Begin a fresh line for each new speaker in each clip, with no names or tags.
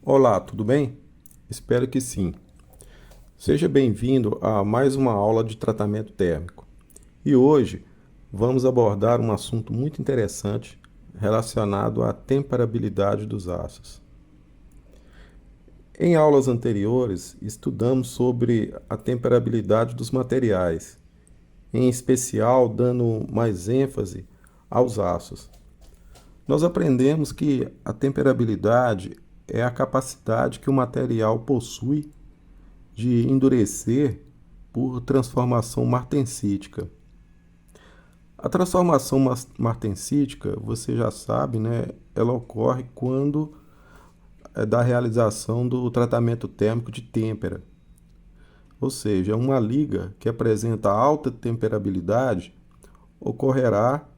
Olá, tudo bem? Espero que sim. Seja bem-vindo a mais uma aula de tratamento térmico. E hoje vamos abordar um assunto muito interessante relacionado à temperabilidade dos aços. Em aulas anteriores, estudamos sobre a temperabilidade dos materiais, em especial dando mais ênfase aos aços. Nós aprendemos que a temperabilidade é a capacidade que o material possui de endurecer por transformação martensítica. A transformação martensítica, você já sabe, né? Ela ocorre quando é da realização do tratamento térmico de têmpera. Ou seja, uma liga que apresenta alta temperabilidade ocorrerá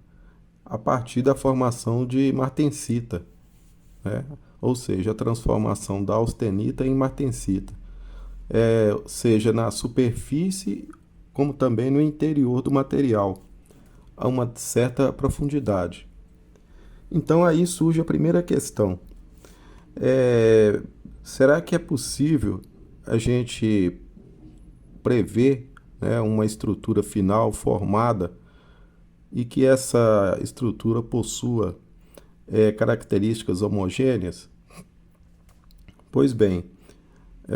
a partir da formação de martensita, né? Ou seja, a transformação da austenita em martensita, seja na superfície como também no interior do material, a uma certa profundidade. Então aí surge a primeira questão. É, Será que é possível a gente prever, né, uma estrutura final formada e que essa estrutura possua características homogêneas? Pois bem,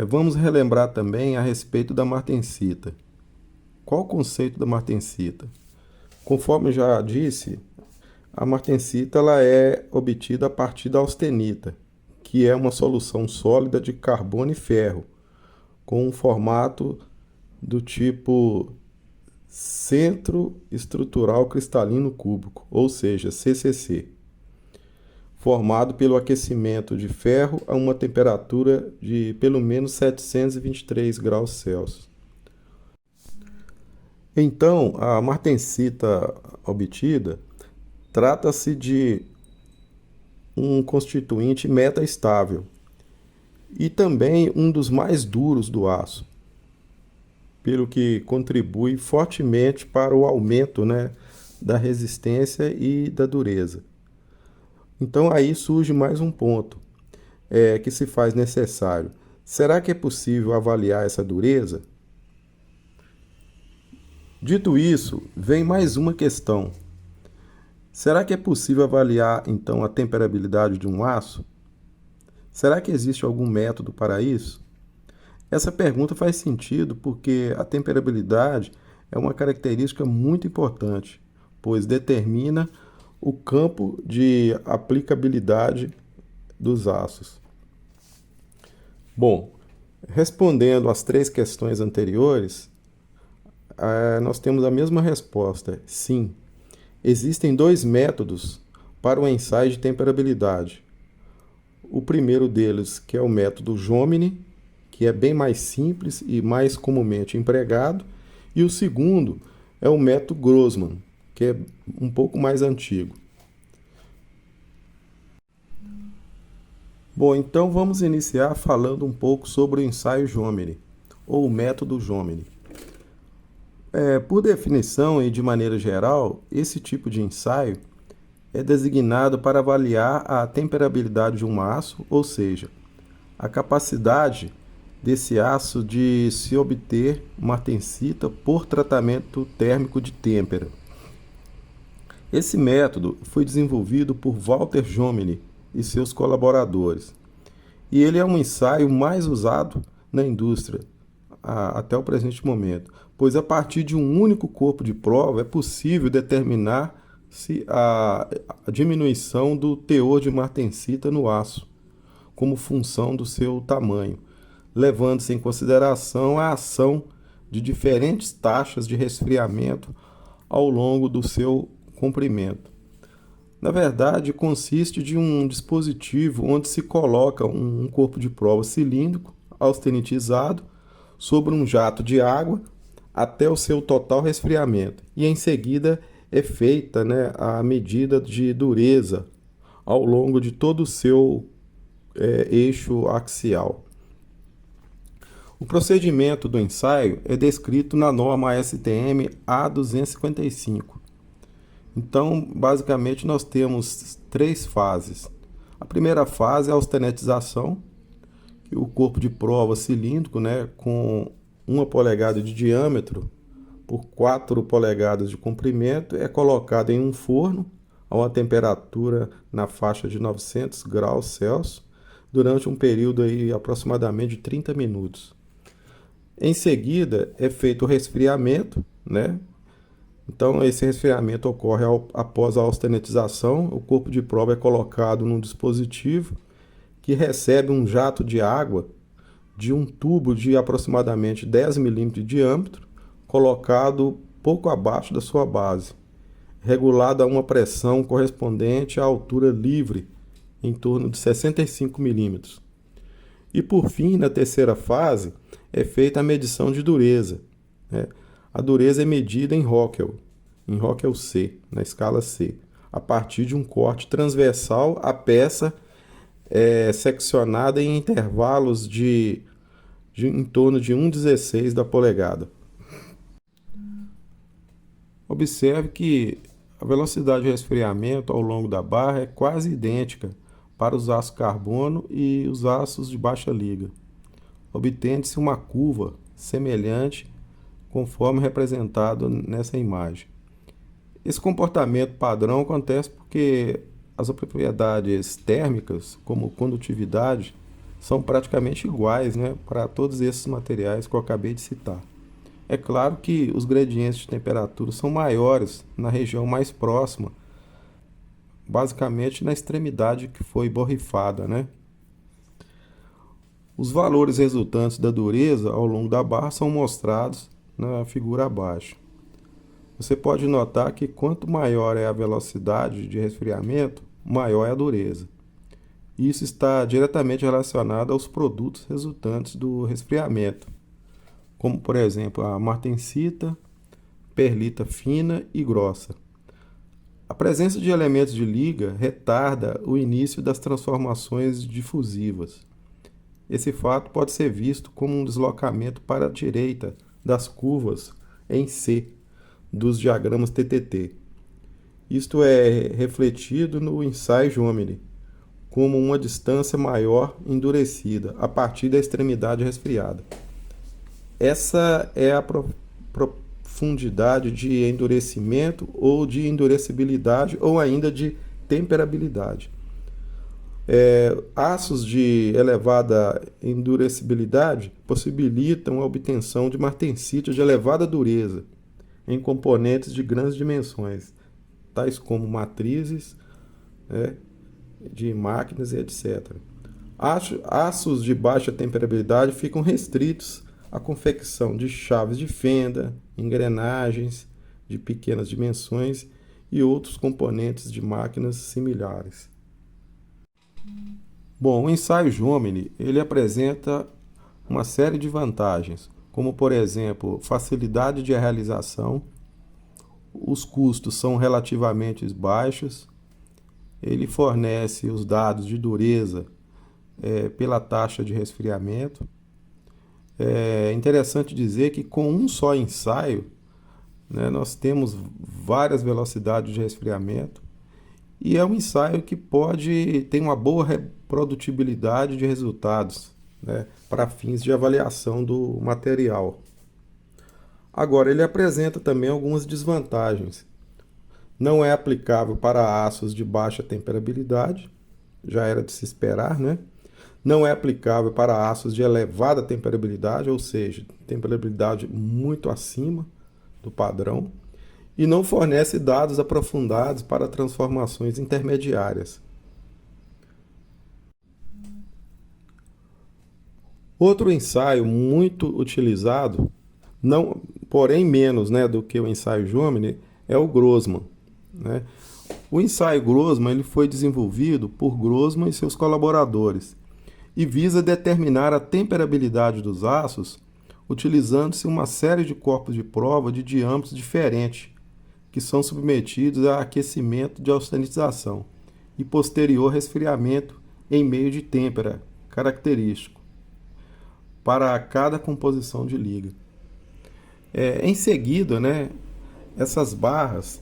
vamos relembrar também a respeito da martensita. Qual o conceito da martensita? Conforme já disse, a martensita ela é obtida a partir da austenita, que é uma solução sólida de carbono e ferro, com um formato do tipo centro estrutural cristalino cúbico, ou seja, CCC, formado pelo aquecimento de ferro a uma temperatura de pelo menos 723 graus Celsius. Então, a martensita obtida trata-se de um constituinte metaestável e também um dos mais duros do aço, pelo que contribui fortemente para o aumento, né, da resistência e da dureza. Então aí surge mais um ponto que se faz necessário. Será que é possível avaliar essa dureza? Dito isso, vem mais uma questão. Será que é possível avaliar então a temperabilidade de um aço? Será que existe algum método para isso? Essa pergunta faz sentido porque a temperabilidade é uma característica muito importante, pois determina o campo de aplicabilidade dos aços. Bom, respondendo às três questões anteriores, nós temos a mesma resposta: sim. Existem dois métodos para o ensaio de temperabilidade. O primeiro deles, que é o método Jomini, que é bem mais simples e mais comumente empregado, e o segundo é o método Grossman, que é um pouco mais antigo. Bom, então vamos iniciar falando um pouco sobre o ensaio Jomini, ou o método Jomini. Por definição e de maneira geral, esse tipo de ensaio é designado para avaliar a temperabilidade de um aço, ou seja, a capacidade desse aço de se obter martensita por tratamento térmico de têmpera. Esse método foi desenvolvido por Walter Jomini e seus colaboradores, e ele é um ensaio mais usado na indústria até o presente momento, pois a partir de um único corpo de prova é possível determinar se a diminuição do teor de martensita no aço, como função do seu tamanho, levando-se em consideração a ação de diferentes taxas de resfriamento ao longo do seu comprimento. Na verdade, consiste de um dispositivo onde se coloca um corpo de prova cilíndrico austenitizado sobre um jato de água até o seu total resfriamento e em seguida é feita, né, a medida de dureza ao longo de todo o seu eixo axial. O procedimento do ensaio é descrito na norma ASTM A255. Então, basicamente, nós temos três fases. A primeira fase é a austenitização, O corpo de prova cilíndrico, né, com 1 polegada de diâmetro por 4 polegadas de comprimento, é colocado em um forno a uma temperatura na faixa de 900 graus Celsius durante um período aí aproximadamente de 30 minutos. Em seguida, é feito o resfriamento, né? Então, esse resfriamento ocorre após a austenitização. O corpo de prova é colocado num dispositivo que recebe um jato de água de um tubo de aproximadamente 10 milímetros de diâmetro, colocado pouco abaixo da sua base, regulado a uma pressão correspondente à altura livre, em torno de 65 milímetros. E por fim, na terceira fase, é feita a medição de dureza, né? A dureza é medida em Rockwell C, na escala C, a partir de um corte transversal à peça seccionada em intervalos de em torno de 1/16 da polegada. Observe que a velocidade de resfriamento ao longo da barra é quase idêntica para os aços carbono e os aços de baixa liga. Obtém-se uma curva semelhante conforme representado nessa imagem. Esse comportamento padrão acontece porque as propriedades térmicas, como condutividade, são praticamente iguais, né, para todos esses materiais que eu acabei de citar. É claro que os gradientes de temperatura são maiores na região mais próxima, basicamente na extremidade que foi borrifada, né? Os valores resultantes da dureza ao longo da barra são mostrados na figura abaixo. Você pode notar que quanto maior é a velocidade de resfriamento, maior é a dureza. Isso está diretamente relacionado aos produtos resultantes do resfriamento, como por exemplo a martensita, perlita fina e grossa. A presença de elementos de liga retarda o início das transformações difusivas. Esse fato pode ser visto como um deslocamento para a direita das curvas em C dos diagramas TTT. Isto é refletido no ensaio Jomini, como uma distância maior endurecida a partir da extremidade resfriada. Essa é a profundidade de endurecimento ou de endurecibilidade ou ainda de temperabilidade. Aços de elevada endurecibilidade possibilitam a obtenção de martensita de elevada dureza em componentes de grandes dimensões, tais como matrizes, de máquinas e etc. Aços de baixa temperabilidade ficam restritos à confecção de chaves de fenda, engrenagens de pequenas dimensões e outros componentes de máquinas similares. Bom, o ensaio Jomini, ele apresenta uma série de vantagens, como por exemplo, facilidade de realização, os custos são relativamente baixos, ele fornece os dados de dureza pela taxa de resfriamento. É interessante dizer que com um só ensaio, né, nós temos várias velocidades de resfriamento e é um ensaio que tem uma boa reprodutibilidade de resultados, né, para fins de avaliação do material. Agora, ele apresenta também algumas desvantagens. Não é aplicável para aços de baixa temperabilidade, já era de se esperar, né? Não é aplicável para aços de elevada temperabilidade, ou seja, temperabilidade muito acima do padrão, e não fornece dados aprofundados para transformações intermediárias. Outro ensaio muito utilizado, não, porém menos, né, do que o ensaio Jomini, é o Grossman, né? O ensaio Grossman ele foi desenvolvido por Grossman e seus colaboradores e visa determinar a temperabilidade dos aços utilizando-se uma série de corpos de prova de diâmetros diferentes que são submetidos a aquecimento de austenitização e posterior resfriamento em meio de têmpera característico para cada composição de liga. Em seguida, né, essas barras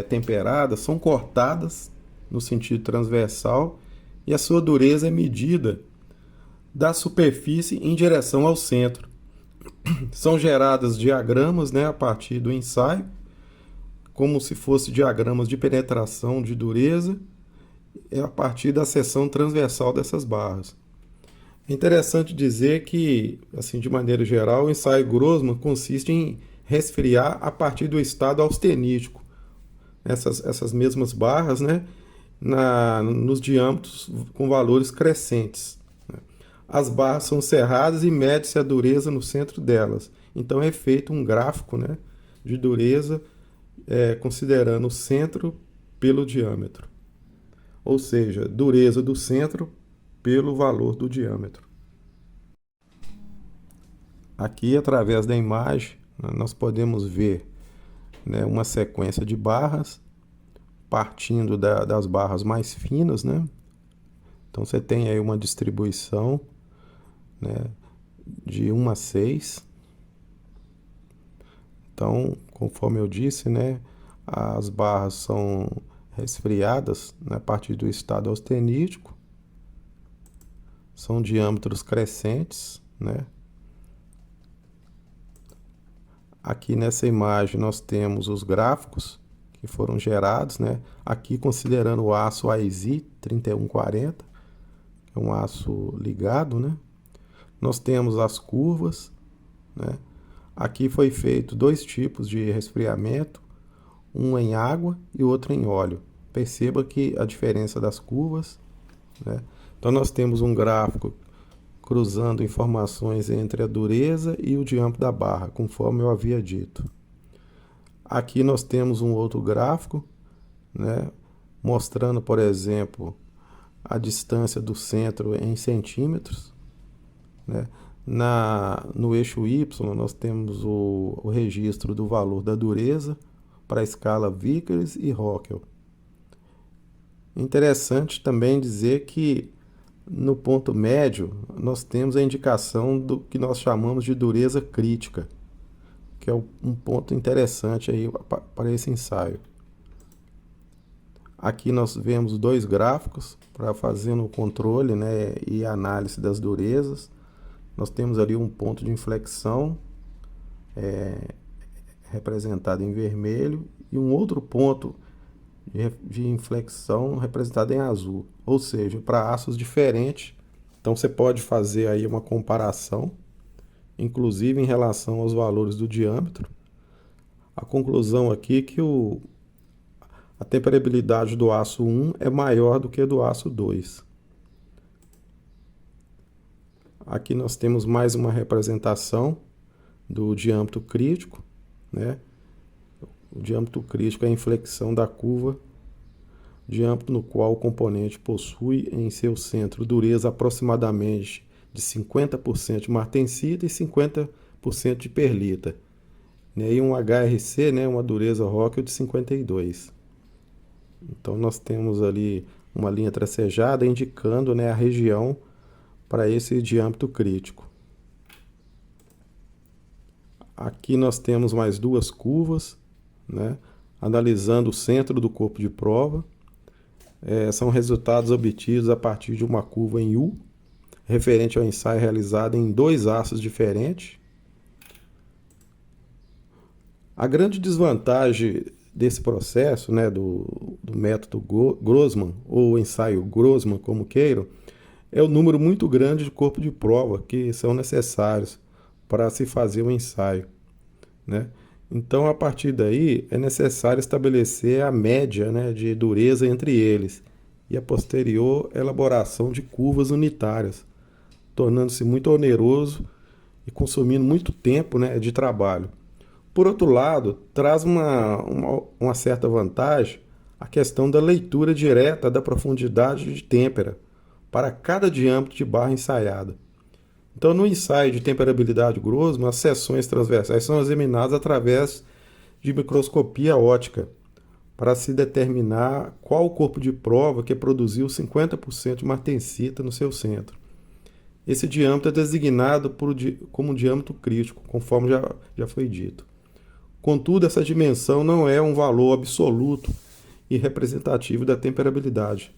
temperadas são cortadas no sentido transversal e a sua dureza é medida da superfície em direção ao centro. São geradas diagramas, né, a partir do ensaio, como se fosse diagramas de penetração de dureza, a partir da seção transversal dessas barras. É interessante dizer que, assim, de maneira geral, o ensaio Grossman consiste em resfriar a partir do estado austenítico, essas mesmas barras, né, nos diâmetros com valores crescentes. As barras são cerradas e mede-se a dureza no centro delas. Então é feito um gráfico, né, de dureza, considerando o centro pelo diâmetro. Ou seja, dureza do centro pelo valor do diâmetro. Aqui, através da imagem, nós podemos ver, né, uma sequência de barras, partindo das barras mais finas, né? Então você tem aí uma distribuição, né, de 1 a 6. Então, conforme eu disse, né, as barras são resfriadas, né, a partir do estado austenítico, são diâmetros crescentes, né? Aqui nessa imagem nós temos os gráficos que foram gerados, né? Aqui considerando o aço AESI 3140, que é um aço ligado, né? Nós temos as curvas, né? Aqui foi feito 2 tipos de resfriamento, um em água e outro em óleo. Perceba que a diferença das curvas, né? Então nós temos um gráfico cruzando informações entre a dureza e o diâmetro da barra, conforme eu havia dito. Aqui nós temos um outro gráfico, né, mostrando, por exemplo, a distância do centro em centímetros, né? No eixo Y nós temos o registro do valor da dureza para a escala Vickers e Rockwell. Interessante também dizer que no ponto médio, nós temos a indicação do que nós chamamos de dureza crítica, que é um ponto interessante aí para esse ensaio. Aqui nós vemos 2 gráficos para fazer o controle, né, e análise das durezas. Nós temos ali um ponto de inflexão, representado em vermelho, e um outro ponto de inflexão representado em azul, ou seja, para aços diferentes. Então você pode fazer aí uma comparação, inclusive em relação aos valores do diâmetro. A conclusão aqui é que a temperabilidade do aço 1 é maior do que a do aço 2. Aqui nós temos mais uma representação do diâmetro crítico, né? O diâmetro crítico é a inflexão da curva, diâmetro no qual o componente possui em seu centro dureza aproximadamente de 50% de martensita e 50% de perlita. E um HRC, né, uma dureza Rockwell de 52. Então nós temos ali uma linha tracejada indicando, né, a região para esse diâmetro crítico. Aqui nós temos mais 2 curvas, né, analisando o centro do corpo de prova. São resultados obtidos a partir de uma curva em U, referente ao ensaio realizado em 2 aços diferentes. A grande desvantagem desse processo, né, do método Grossman, ou ensaio Grossman, como queiram, é o número muito grande de corpo de prova que são necessários para se fazer o ensaio, né? Então, a partir daí, é necessário estabelecer a média, né, de dureza entre eles e a posterior elaboração de curvas unitárias, tornando-se muito oneroso e consumindo muito tempo, né, de trabalho. Por outro lado, traz uma certa vantagem a questão da leitura direta da profundidade de têmpera para cada diâmetro de barra ensaiada. Então, no ensaio de temperabilidade Grossman, as seções transversais são examinadas através de microscopia óptica para se determinar qual o corpo de prova que produziu 50% de martensita no seu centro. Esse diâmetro é designado como diâmetro crítico, conforme já foi dito. Contudo, essa dimensão não é um valor absoluto e representativo da temperabilidade,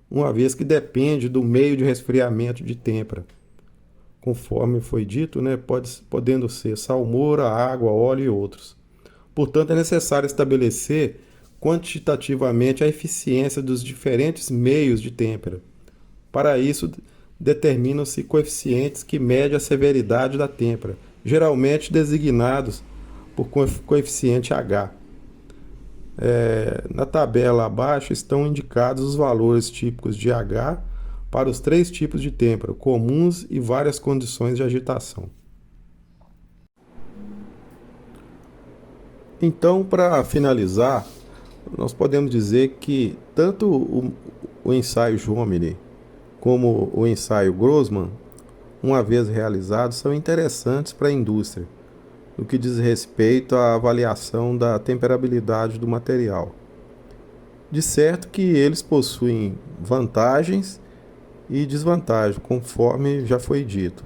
uma vez que depende do meio de resfriamento de têmpera. conforme foi dito, né, podendo ser salmoura, água, óleo e outros. Portanto, é necessário estabelecer quantitativamente a eficiência dos diferentes meios de têmpera. Para isso, determinam-se coeficientes que medem a severidade da têmpera, geralmente designados por coeficiente H. Na tabela abaixo estão indicados os valores típicos de H para os 3 tipos de têmpera, comuns e várias condições de agitação. Então, para finalizar, nós podemos dizer que tanto o ensaio Jomini como o ensaio Grossman, uma vez realizados, são interessantes para a indústria, no que diz respeito à avaliação da temperabilidade do material. De certo que eles possuem vantagens e desvantagens, conforme já foi dito.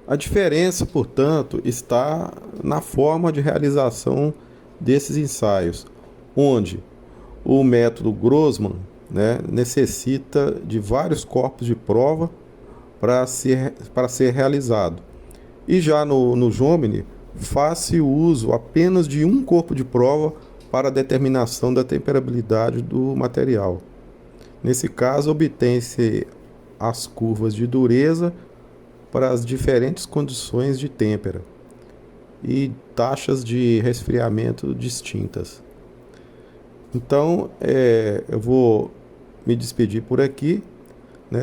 A diferença, portanto, está na forma de realização desses ensaios, onde o método Grossman, necessita de vários corpos de prova para ser realizado. E já no Jomini, faz-se o uso apenas de um corpo de prova para a determinação da temperabilidade do material. Nesse caso, obtém-se as curvas de dureza para as diferentes condições de têmpera e taxas de resfriamento distintas. Então, eu vou me despedir por aqui,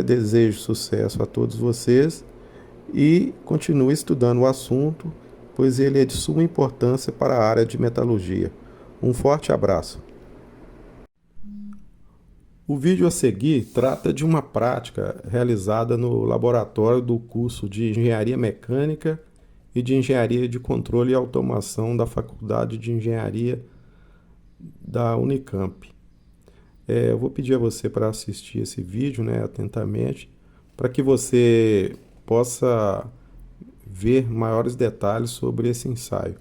desejo sucesso a todos vocês e continue estudando o assunto, pois ele é de suma importância para a área de metalurgia. Um forte abraço. O vídeo a seguir trata de uma prática realizada no laboratório do curso de Engenharia Mecânica e de Engenharia de Controle e Automação da Faculdade de Engenharia da Unicamp. Eu vou pedir a você para assistir esse vídeo, atentamente, para que você possa ver maiores detalhes sobre esse ensaio.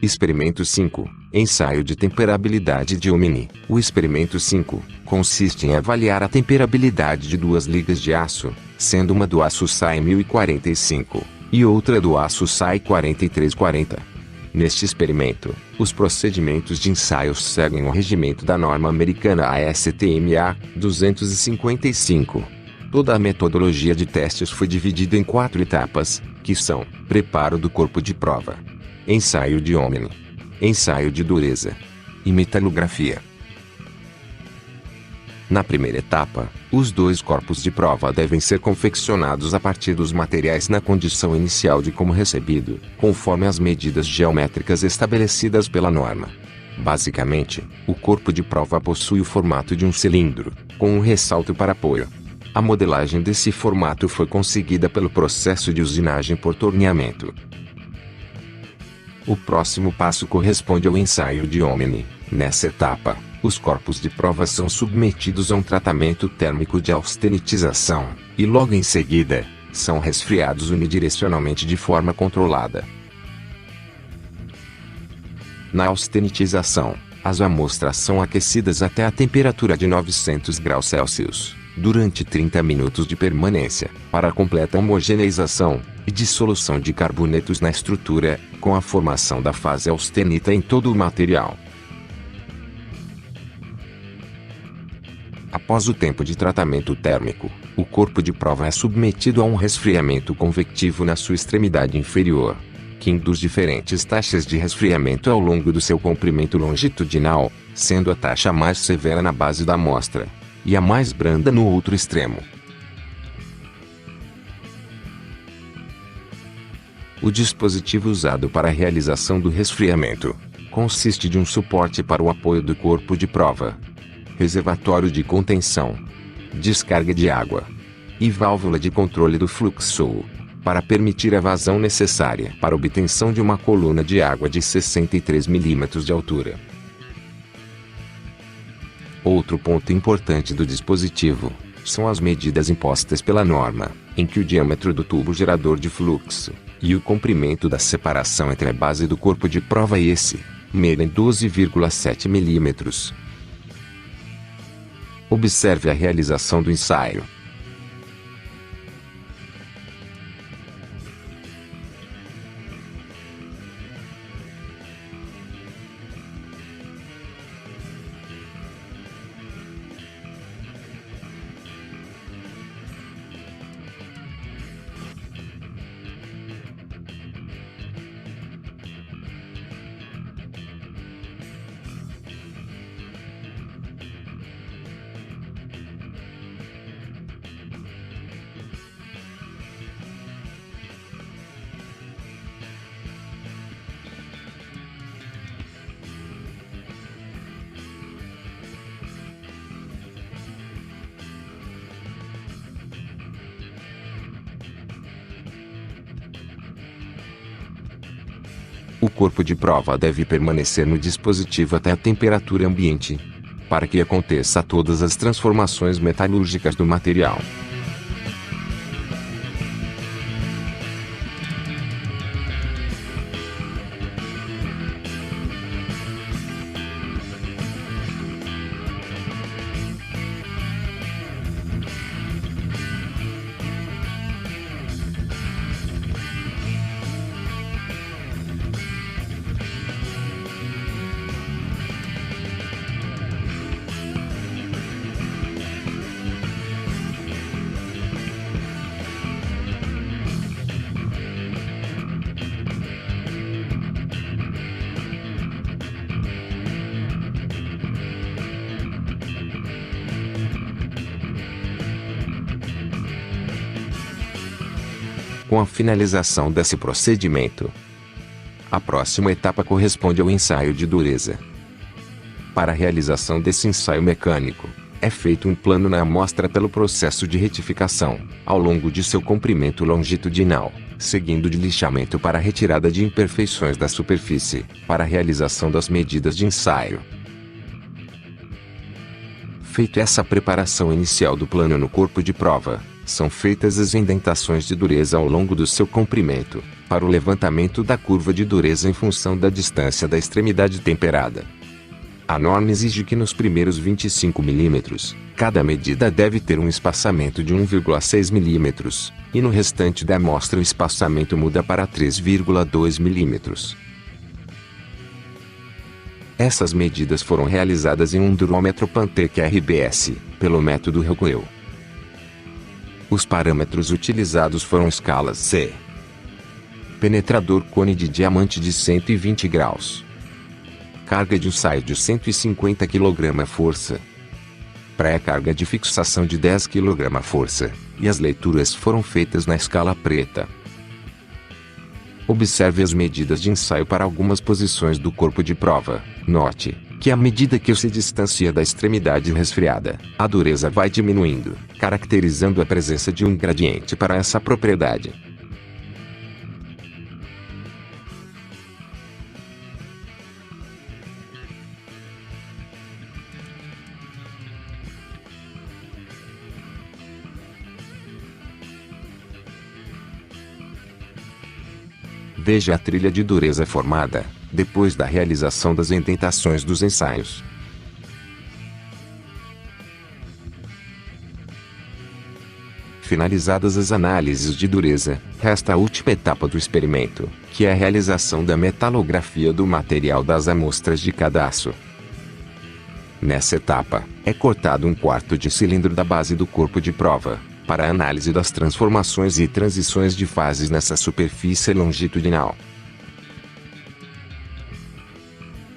Experimento 5. Ensaio de temperabilidade de Jomini. O experimento 5 consiste em avaliar a temperabilidade de 2 ligas de aço, sendo uma do aço SAE 1045 e outra do aço SAE 4340. Neste experimento, os procedimentos de ensaio seguem o regimento da norma americana ASTM-A 255. Toda a metodologia de testes foi dividida em 4 etapas, que são: preparo do corpo de prova, ensaio de Jomini, ensaio de dureza e metalografia. Na primeira etapa, os 2 corpos de prova devem ser confeccionados a partir dos materiais na condição inicial de como recebido, conforme as medidas geométricas estabelecidas pela norma. Basicamente, o corpo de prova possui o formato de um cilindro, com um ressalto para apoio. A modelagem desse formato foi conseguida pelo processo de usinagem por torneamento. O próximo passo corresponde ao ensaio de Jomini. Nessa etapa, os corpos de prova são submetidos a um tratamento térmico de austenitização, e logo em seguida, são resfriados unidirecionalmente de forma controlada. Na austenitização, as amostras são aquecidas até a temperatura de 900 graus Celsius, durante 30 minutos de permanência, para completa homogeneização e dissolução de carbonetos na estrutura, com a formação da fase austenita em todo o material. Após o tempo de tratamento térmico, o corpo de prova é submetido a um resfriamento convectivo na sua extremidade inferior, que induz diferentes taxas de resfriamento ao longo do seu comprimento longitudinal, sendo a taxa mais severa na base da amostra e a mais branda no outro extremo. O dispositivo usado para a realização do resfriamento consiste de um suporte para o apoio do corpo de prova, reservatório de contenção, descarga de água e válvula de controle do fluxo, para permitir a vazão necessária para a obtenção de uma coluna de água de 63 mm de altura. Outro ponto importante do dispositivo são as medidas impostas pela norma, em que o diâmetro do tubo gerador de fluxo e o comprimento da separação entre a base do corpo de prova e esse medem 12,7 mm. Observe a realização do ensaio. O corpo de prova deve permanecer no dispositivo até a temperatura ambiente, para que aconteça todas as transformações metalúrgicas do material. Com a finalização desse procedimento, a próxima etapa corresponde ao ensaio de dureza. Para a realização desse ensaio mecânico, é feito um plano na amostra pelo processo de retificação, ao longo de seu comprimento longitudinal, seguindo de lixamento para a retirada de imperfeições da superfície, para a realização das medidas de ensaio. Feita essa preparação inicial do plano no corpo de prova, são feitas as indentações de dureza ao longo do seu comprimento, para o levantamento da curva de dureza em função da distância da extremidade temperada. A norma exige que nos primeiros 25 mm, cada medida deve ter um espaçamento de 1,6 mm, e no restante da amostra o espaçamento muda para 3,2 mm. Essas medidas foram realizadas em um durômetro Pantec RBS, pelo método Rockwell. Os parâmetros utilizados foram escalas C. Penetrador cone de diamante de 120 graus. Carga de ensaio de 150 kg força. Pré-carga de fixação de 10 kg força, e as leituras foram feitas na escala preta. Observe as medidas de ensaio para algumas posições do corpo de prova. Note que à medida que se distancia da extremidade resfriada, a dureza vai diminuindo, caracterizando a presença de um gradiente para essa propriedade. Veja a trilha de dureza formada, depois da realização das indentações dos ensaios. Finalizadas as análises de dureza, resta a última etapa do experimento, que é a realização da metalografia do material das amostras de cada aço. Nessa etapa, é cortado 1/4 de cilindro da base do corpo de prova, para a análise das transformações e transições de fases nessa superfície longitudinal.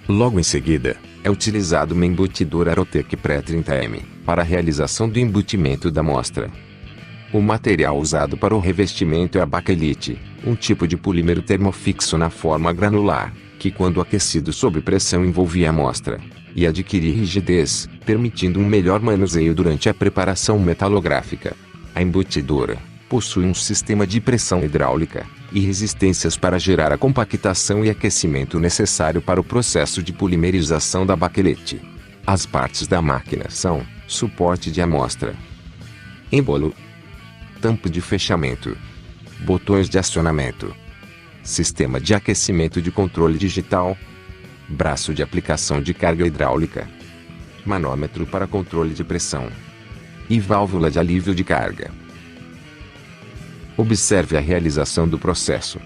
Logo em seguida, é utilizado uma embutidora Arotec Pré-30M, para a realização do embutimento da amostra. O material usado para o revestimento é a baquelite, um tipo de polímero termofixo na forma granular, que quando aquecido sob pressão envolvia a amostra, e adquiria rigidez, permitindo um melhor manuseio durante a preparação metalográfica. A embutidora possui um sistema de pressão hidráulica e resistências para gerar a compactação e aquecimento necessário para o processo de polimerização da baquelite. As partes da máquina são suporte de amostra, êmbolo, tampa de fechamento, botões de acionamento, sistema de aquecimento de controle digital, braço de aplicação de carga hidráulica, manômetro para controle de pressão e válvula de alívio de carga. Observe a realização do processo.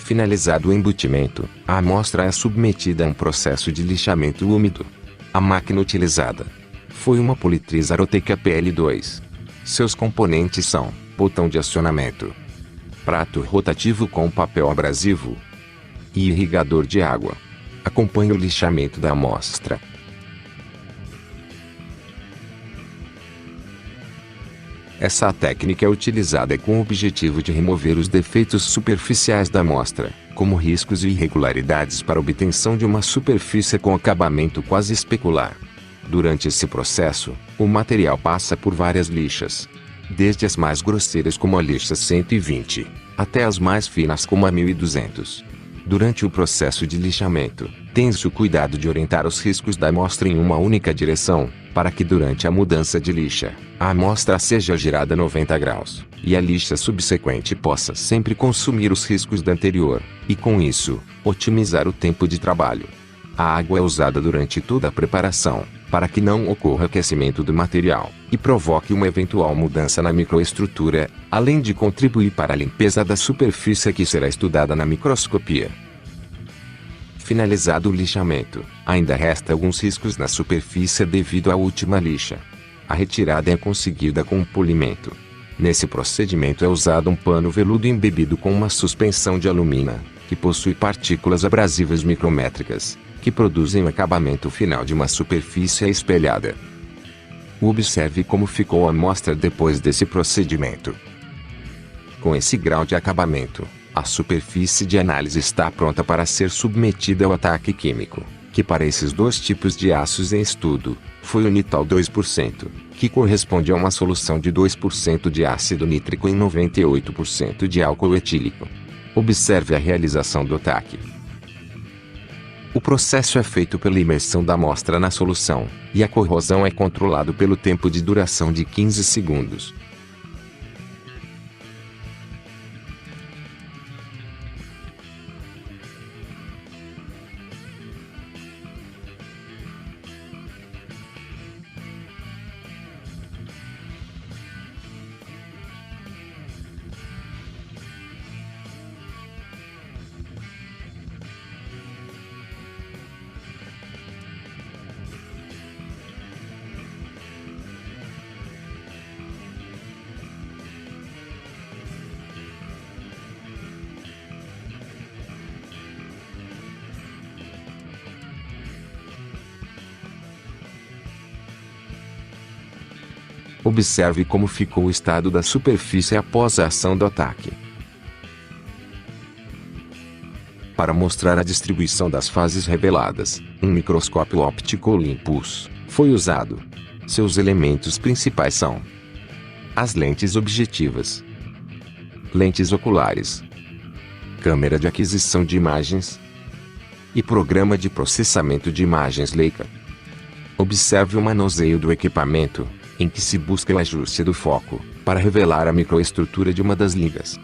Finalizado o embutimento, a amostra é submetida a um processo de lixamento úmido. A máquina utilizada foi uma Politriz Aroteca PL2. Seus componentes são botão de acionamento, prato rotativo com papel abrasivo e irrigador de água. Acompanhe o lixamento da amostra. Essa técnica é utilizada com o objetivo de remover os defeitos superficiais da amostra, como riscos e irregularidades para obtenção de uma superfície com acabamento quase especular. Durante esse processo, o material passa por várias lixas, desde as mais grosseiras como a lixa 120, até as mais finas como a 1200. Durante o processo de lixamento, tem-se o cuidado de orientar os riscos da amostra em uma única direção, para que durante a mudança de lixa, a amostra seja girada 90 graus, e a lixa subsequente possa sempre consumir os riscos da anterior, e com isso, otimizar o tempo de trabalho. A água é usada durante toda a preparação, para que não ocorra aquecimento do material, e provoque uma eventual mudança na microestrutura, além de contribuir para a limpeza da superfície que será estudada na microscopia. Finalizado o lixamento, ainda resta alguns riscos na superfície devido à última lixa. A retirada é conseguida com um polimento. Nesse procedimento é usado um pano veludo embebido com uma suspensão de alumina, que possui partículas abrasivas micrométricas, que produzem o acabamento final de uma superfície espelhada. Observe como ficou a amostra depois desse procedimento. Com esse grau de acabamento, a superfície de análise está pronta para ser submetida ao ataque químico, que para esses dois tipos de aços em estudo, foi o Nitol 2%, que corresponde a uma solução de 2% de ácido nítrico em 98% de álcool etílico. Observe a realização do ataque. O processo é feito pela imersão da amostra na solução, e a corrosão é controlado pelo tempo de duração de 15 segundos. Observe como ficou o estado da superfície após a ação do ataque. Para mostrar a distribuição das fases reveladas, um microscópio óptico Olympus foi usado. Seus elementos principais são as lentes objetivas, lentes oculares, câmera de aquisição de imagens e programa de processamento de imagens Leica. Observe o manuseio do equipamento, em que se busca o ajuste do foco, para revelar a microestrutura de uma das ligas.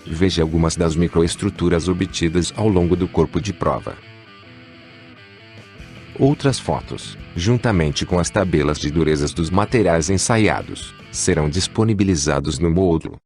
Veja algumas das microestruturas obtidas ao longo do corpo de prova. Outras fotos, juntamente com as tabelas de durezas dos materiais ensaiados, serão disponibilizados no módulo.